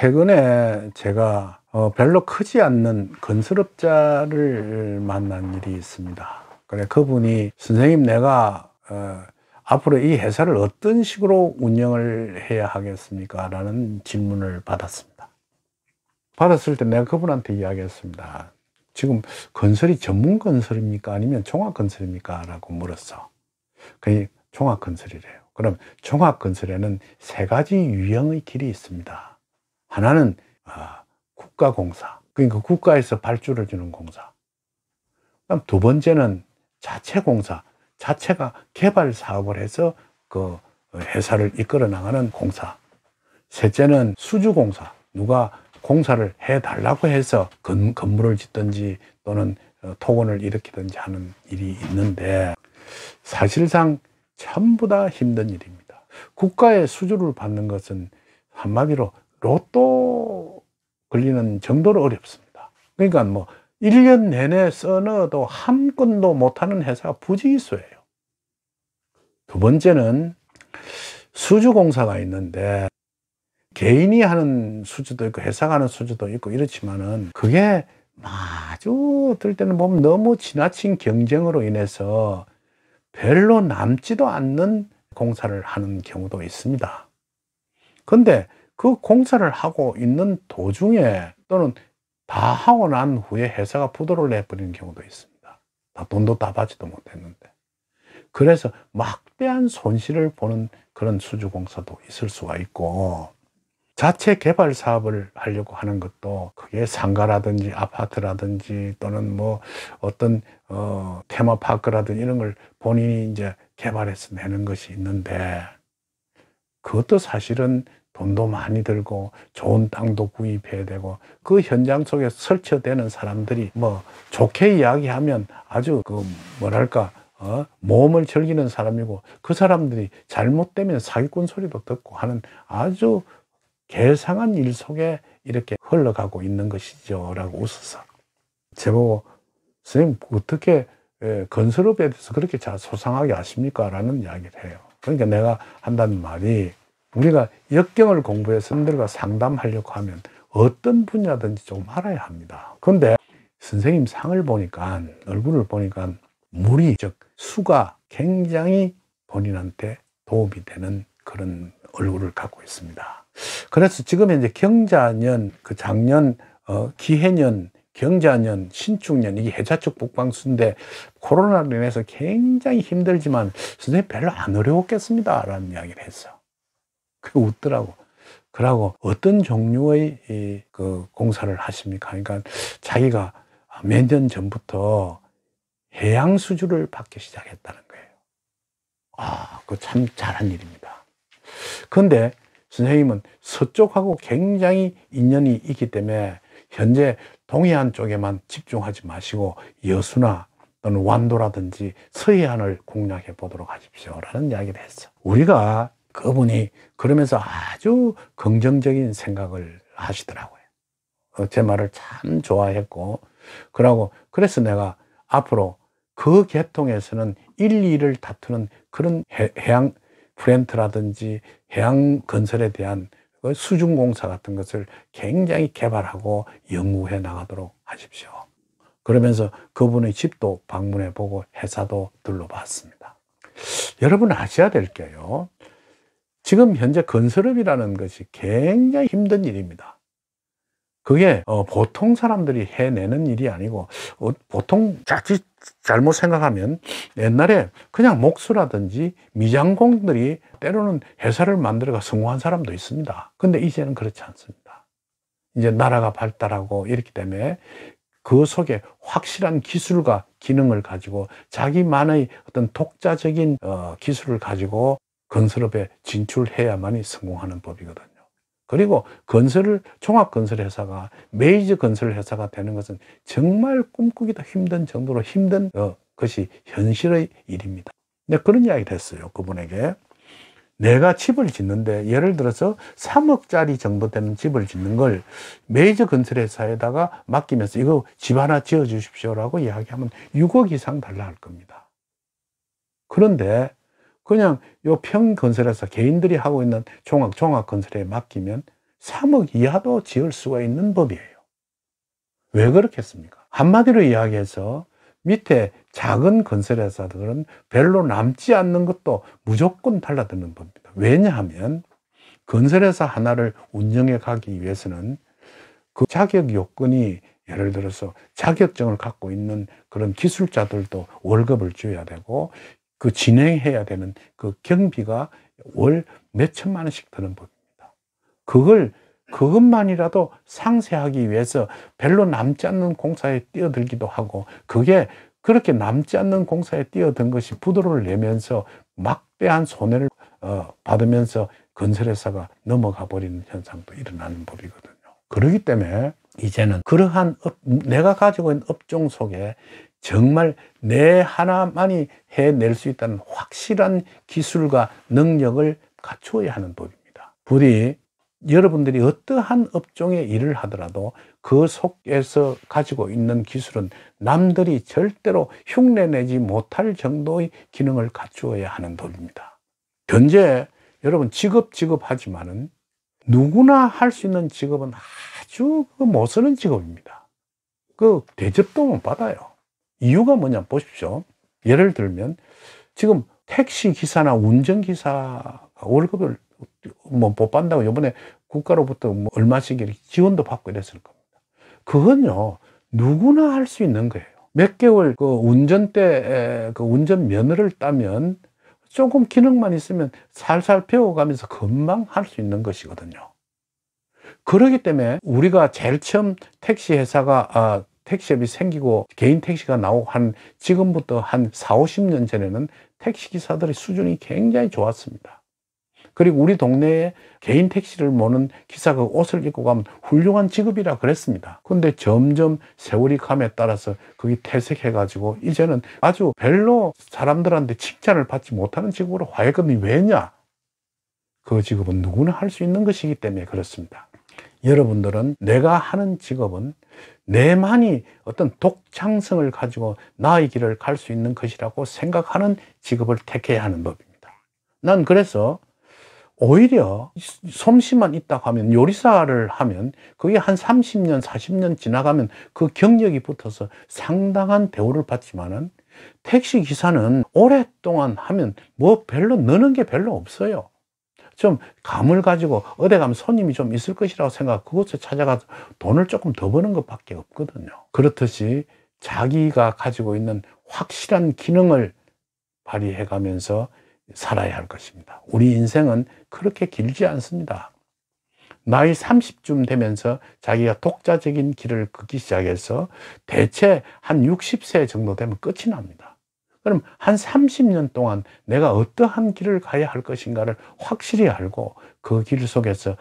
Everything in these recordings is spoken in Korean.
최근에 제가 별로 크지 않는 건설업자를 만난 일이 있습니다. 그래, 그분이 선생님, 내가 앞으로 이 회사를 어떤 식으로 운영을 해야 하겠습니까? 라는 질문을 받았습니다. 받았을 때 내가 그분한테 이야기했습니다. 지금 건설이 전문 건설입니까? 아니면 종합 건설입니까? 라고 물었어. 그게 종합 건설이래요. 그럼 종합 건설에는 세 가지 유형의 길이 있습니다. 하나는 국가공사, 그러니까 국가에서 발주를 주는 공사. 그럼 두 번째는 자체공사, 자체가 개발 사업을 해서 그 회사를 이끌어 나가는 공사. 셋째는 수주공사, 누가 공사를 해달라고 해서 건물을 짓든지 또는 토건을 일으키든지 하는 일이 있는데, 사실상 전부 다 힘든 일입니다. 국가의 수주를 받는 것은 한마디로 로또 걸리는 정도로 어렵습니다. 그러니까 뭐 1년 내내 써넣어도 한 건도 못하는 회사가 부지기수예요. 두 번째는 수주공사가 있는데, 개인이 하는 수주도 있고 회사가 하는 수주도 있고 이렇지만은, 그게 아주 어떨 때는 보면 너무 지나친 경쟁으로 인해서 별로 남지도 않는 공사를 하는 경우도 있습니다. 근데 그 공사를 하고 있는 도중에 또는 다 하고 난 후에 회사가 부도를 내버리는 경우도 있습니다. 돈도 다 받지도 못했는데. 그래서 막대한 손실을 보는 그런 수주공사도 있을 수가 있고, 자체 개발 사업을 하려고 하는 것도, 그게 상가라든지 아파트라든지 또는 뭐 어떤 테마파크라든지 이런 걸 본인이 이제 개발해서 내는 것이 있는데, 그것도 사실은 돈도 많이 들고 좋은 땅도 구입해야 되고, 그 현장 속에 설치되는 사람들이 뭐 좋게 이야기하면 아주 뭐랄까 모험을 즐기는 사람이고, 그 사람들이 잘못되면 사기꾼 소리도 듣고 하는 아주 괴상한 일 속에 이렇게 흘러가고 있는 것이죠 라고 웃어서, 제보고 선생님 어떻게 건설업에 대해서 그렇게 잘 소상하게 아십니까? 라는 이야기를 해요. 그러니까 내가 한다는 말이, 우리가 역경을 공부해서 사람들과 상담하려고 하면 어떤 분야든지 좀 알아야 합니다. 그런데 선생님 상을 보니까, 얼굴을 보니까 물이, 즉 수가 굉장히 본인한테 도움이 되는 그런 얼굴을 갖고 있습니다. 그래서 지금 현재 경자년, 작년 기해년, 경자년, 신축년, 이게 해자축 북방수인데, 코로나로 인해서 굉장히 힘들지만 선생님 별로 안 어려웠겠습니다 라는 이야기를 했어. 그게 웃더라고. 그러고 어떤 종류의 그 공사를 하십니까? 그러니까 자기가 몇 년 전부터 해양 수주를 받기 시작했다는 거예요. 그거 참 잘한 일입니다. 그런데 선생님은 서쪽하고 굉장히 인연이 있기 때문에 현재 동해안 쪽에만 집중하지 마시고 여수나 또는 완도라든지 서해안을 공략해 보도록 하십시오 라는 이야기를 했어. 우리가 그분이 그러면서 아주 긍정적인 생각을 하시더라고요. 제 말을 참 좋아했고, 그래서 내가 앞으로 그 계통에서는 1, 2를 다투는 그런 해양 프렌트라든지 해양 건설에 대한 수중공사 같은 것을 굉장히 개발하고 연구해 나가도록 하십시오. 그러면서 그분의 집도 방문해 보고 회사도 둘러봤습니다. 여러분 아셔야 될 게요, 지금 현재 건설업이라는 것이 굉장히 힘든 일입니다. 그게 보통 사람들이 해내는 일이 아니고, 보통 자칫 잘못 생각하면 옛날에 그냥 목수라든지 미장공들이 때로는 회사를 만들어가 성공한 사람도 있습니다. 근데 이제는 그렇지 않습니다. 이제 나라가 발달하고 이렇기 때문에 그 속에 확실한 기술과 기능을 가지고 자기만의 어떤 독자적인 기술을 가지고 건설업에 진출해야만이 성공하는 법이거든요. 그리고 종합건설회사가 메이저 건설회사가 되는 것은 정말 꿈꾸기도 힘든 정도로 힘든 것이 현실의 일입니다. 근데 그런 이야기를 했어요, 그분에게. 내가 집을 짓는데, 예를 들어서 3억짜리 정도 되는 집을 짓는 걸 메이저 건설회사에다가 맡기면서 이거 집 하나 지어 주십시오라고 이야기하면 6억 이상 달라 할 겁니다. 그런데 그냥 요 평건설회사 개인들이 하고 있는 종합건설에 맡기면 3억 이하도 지을 수가 있는 법이에요. 왜 그렇겠습니까? 한마디로 이야기해서 밑에 작은 건설회사들은 별로 남지 않는 것도 무조건 달라드는 법입니다. 왜냐하면 건설회사 하나를 운영해 가기 위해서는 그 자격 요건이, 예를 들어서 자격증을 갖고 있는 그런 기술자들도 월급을 줘야 되고, 그 진행해야 되는 그 경비가 월 몇 천만 원씩 드는 법입니다. 그것만이라도 상쇄하기 위해서 별로 남지 않는 공사에 뛰어들기도 하고, 그게 그렇게 남지 않는 공사에 뛰어든 것이 부도를 내면서 막대한 손해를 받으면서 건설회사가 넘어가 버리는 현상도 일어나는 법이거든요. 그렇기 때문에 이제는 그러한 내가 가지고 있는 업종 속에 정말 내 하나만이 해낼 수 있다는 확실한 기술과 능력을 갖추어야 하는 법입니다. 부디 여러분들이 어떠한 업종의 일을 하더라도 그 속에서 가지고 있는 기술은 남들이 절대로 흉내내지 못할 정도의 기능을 갖추어야 하는 법입니다. 현재 여러분 직업하지만은 누구나 할 수 있는 직업은 아주 못 쓰는 직업입니다. 그 대접도 못 받아요. 이유가 뭐냐 보십시오. 예를 들면 지금 택시 기사나 운전기사가 월급을 못 받는다고 이번에 국가로부터 뭐 얼마씩 지원도 받고 이랬을 겁니다. 그건요, 누구나 할 수 있는 거예요. 몇 개월 그 운전대 그 운전면허를 따면 조금 기능만 있으면 살살 배워가면서 금방 할 수 있는 것이거든요. 그렇기 때문에 우리가 제일 처음 택시 회사가 택시업이 생기고 개인 택시가 나오고 지금부터 한 40-50년 전에는 택시 기사들의 수준이 굉장히 좋았습니다. 그리고 우리 동네에 개인 택시를 모는 기사가 옷을 입고 가면 훌륭한 직업이라 그랬습니다. 근데 점점 세월이 감에 따라서 그게 퇴색해가지고 이제는 아주 별로 사람들한테 칭찬을 받지 못하는 직업으로 화했거든요. 왜냐? 그 직업은 누구나 할 수 있는 것이기 때문에 그렇습니다. 여러분들은 내가 하는 직업은 내만이 어떤 독창성을 가지고 나의 길을 갈 수 있는 것이라고 생각하는 직업을 택해야 하는 법입니다. 난 그래서 오히려 솜씨만 있다고 하면, 요리사를 하면 그게 한 30년, 40년 지나가면 그 경력이 붙어서 상당한 대우를 받지만은 택시 기사는 오랫동안 하면 뭐 별로 느는 게 별로 없어요. 좀 감을 가지고 어디 가면 손님이 좀 있을 것이라고 생각하고 그곳에 찾아가서 돈을 조금 더 버는 것밖에 없거든요. 그렇듯이 자기가 가지고 있는 확실한 기능을 발휘해 가면서 살아야 할 것입니다. 우리 인생은 그렇게 길지 않습니다. 나이 30쯤 되면서 자기가 독자적인 길을 걷기 시작해서 대체 한 60세 정도 되면 끝이 납니다. 그럼 한 30년 동안 내가 어떠한 길을 가야 할 것인가를 확실히 알고 그 길 속에서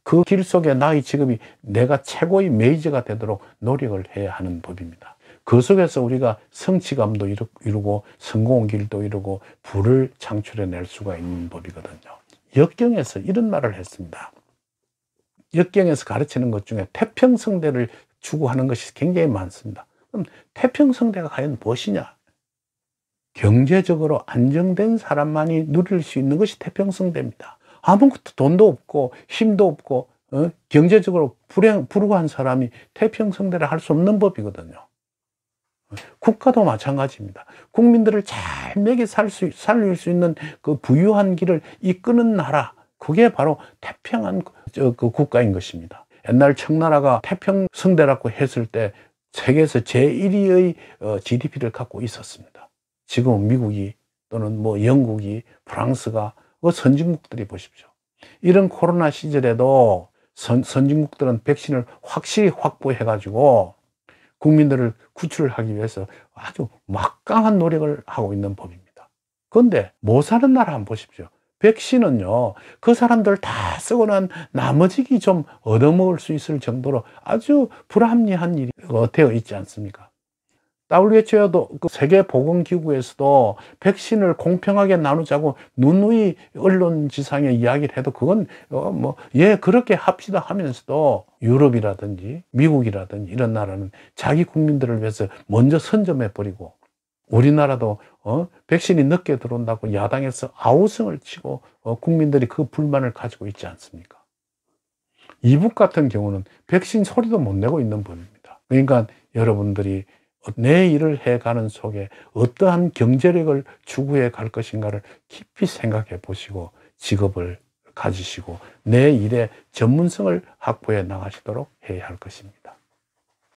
그 길 속에 나의 직업이 내가 최고의 메이저가 되도록 노력을 해야 하는 법입니다. 그 속에서 우리가 성취감도 이루고 성공의 길도 이루고 부를 창출해낼 수가 있는 법이거든요. 역경에서 이런 말을 했습니다. 역경에서 가르치는 것 중에 태평성대를 추구하는 것이 굉장히 많습니다. 그럼 태평성대가 과연 무엇이냐? 경제적으로 안정된 사람만이 누릴 수 있는 것이 태평성대입니다. 아무것도 돈도 없고 힘도 없고 경제적으로 불우한 사람이 태평성대를 할 수 없는 법이거든요. 국가도 마찬가지입니다. 국민들을 잘 먹여 살릴 수 있는 그 부유한 길을 이끄는 나라, 그게 바로 태평한 그 국가인 것입니다. 옛날 청나라가 태평성대라고 했을 때 세계에서 제1위의 GDP를 갖고 있었습니다. 지금 미국이 또는 뭐 영국이, 프랑스가, 그 선진국들이 보십시오. 이런 코로나 시절에도 선진국들은 백신을 확실히 확보해가지고 국민들을 구출하기 위해서 아주 막강한 노력을 하고 있는 법입니다. 그런데 못 사는 나라 한번 보십시오. 백신은요, 그 사람들 다 쓰고 난 나머지기 좀 얻어먹을 수 있을 정도로 아주 불합리한 일이 되어 있지 않습니까? WHO도 그 세계보건기구에서도 백신을 공평하게 나누자고 누누이 언론지상에 이야기를 해도 그건 그렇게 합시다 하면서도 유럽이라든지 미국이라든지 이런 나라는 자기 국민들을 위해서 먼저 선점해버리고, 우리나라도 백신이 늦게 들어온다고 야당에서 아우성을 치고 국민들이 그 불만을 가지고 있지 않습니까? 이북 같은 경우는 백신 소리도 못 내고 있는 법입니다. 그러니까 여러분들이 내 일을 해가는 속에 어떠한 경제력을 추구해 갈 것인가를 깊이 생각해 보시고 직업을 가지시고 내 일의 전문성을 확보해 나가시도록 해야 할 것입니다.